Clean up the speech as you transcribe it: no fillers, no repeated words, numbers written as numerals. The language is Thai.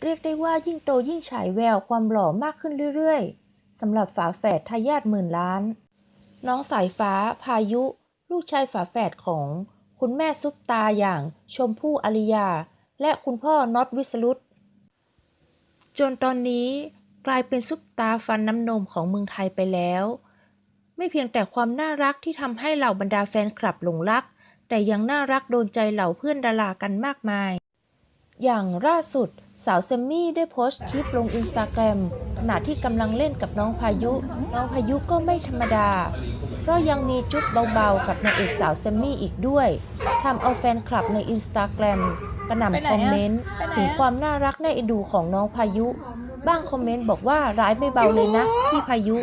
รียกได้ว่ายิ่งโตยิ่งฉายแววความหล่อมากขึ้นเรื่อยๆสำหรับฝาแฝดทายาทหมื่นล้านน้องสายฟ้าพายุลูกชายฝาแฝดของคุณแม่ซุปตาอย่างชมพู่อารยาและคุณพ่อน็อตวิสรุตจนตอนนี้กลายเป็นซุปตาฟันน้ำนมของเมืองไทยไปแล้วไม่เพียงแต่ความน่ารักที่ทำให้เหล่าบรรดาแฟนคลับหลงรักแต่ยังน่ารักโดนใจเหล่าเพื่อนดารากันมากมายอย่างล่าสุดสาวเซมมี่ได้โพสต์คลิปลงอินสตาแกรมขณะที่กำลังเล่นกับน้องพายุก็ไม่ธรรมดาเพราะยังมีจุ๊บเบาๆกับนางเอกสาวเซมมี่อีกด้วยทำเอาแฟนคลับในอินสตาแกรมกระหน่ำคอมเมนต์ถึงความน่ารักน่าเอ็นดูของน้องพายุบ้างคอมเมนต์บอกว่าร้ายไม่เบาเลยนะพี่พายุ